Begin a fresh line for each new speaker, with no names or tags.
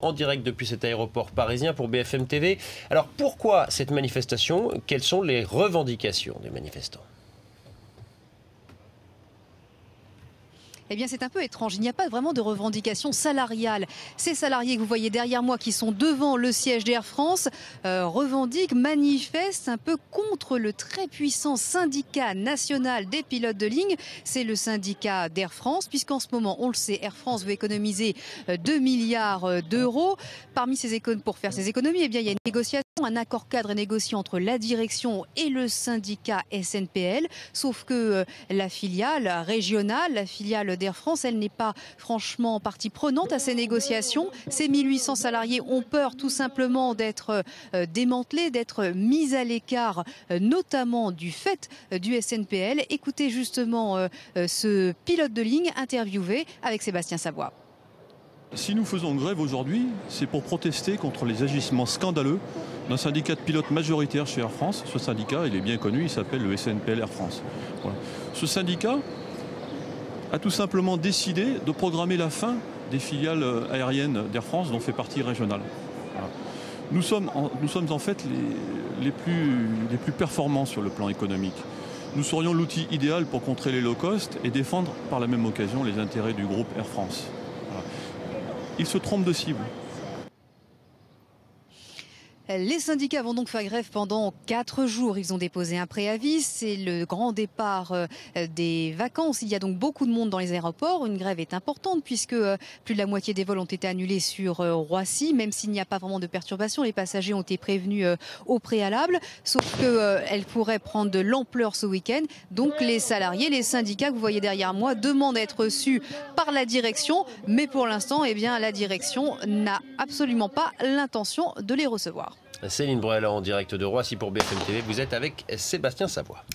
en direct depuis cet aéroport parisien pour BFM TV. Alors pourquoi cette manifestation? Quelles sont les revendications des manifestants?
Eh bien, c'est un peu étrange. Il n'y a pas vraiment de revendications salariales. Ces salariés que vous voyez derrière moi, qui sont devant le siège d'Air France, revendiquent, manifestent un peu contre le très puissant syndicat national des pilotes de ligne. C'est le syndicat d'Air France, puisqu'en ce moment, on le sait, Air France veut économiser 2 milliards d'euros. Parmi ces pour faire ces économies, eh bien, il y a une négociation, un accord cadre est négocié entre la direction et le syndicat SNPL. Sauf que la filiale régionale, la filiale d'Air France, elle n'est pas franchement partie prenante à ces négociations. Ces 1800 salariés ont peur tout simplement d'être démantelés, d'être mis à l'écart, notamment du fait du SNPL. Écoutez justement ce pilote de ligne interviewé avec Sébastien Savoie.
Si nous faisons grève aujourd'hui, c'est pour protester contre les agissements scandaleux d'un syndicat de pilotes majoritaire chez Air France. Ce syndicat, il est bien connu, il s'appelle le SNPL Air France. Voilà. Ce syndicat a tout simplement décidé de programmer la fin des filiales aériennes d'Air France dont fait partie régionale. Voilà. Nous sommes en fait les plus performants sur le plan économique. Nous serions l'outil idéal pour contrer les low cost et défendre par la même occasion les intérêts du groupe Air France. Voilà. Ils se trompent de cible.
Les syndicats vont donc faire grève pendant 4 jours. Ils ont déposé un préavis. C'est le grand départ des vacances. Il y a donc beaucoup de monde dans les aéroports. Une grève est importante puisque plus de la moitié des vols ont été annulés sur Roissy. Même s'il n'y a pas vraiment de perturbations, les passagers ont été prévenus au préalable. Sauf qu'elle pourrait prendre de l'ampleur ce week-end. Donc les salariés, les syndicats que vous voyez derrière moi demandent d'être reçus par la direction. Mais pour l'instant, eh bien, la direction n'a absolument pas l'intention de les recevoir.
Céline Brel en direct de Roissy pour BFM TV. Vous êtes avec Sébastien Savoie.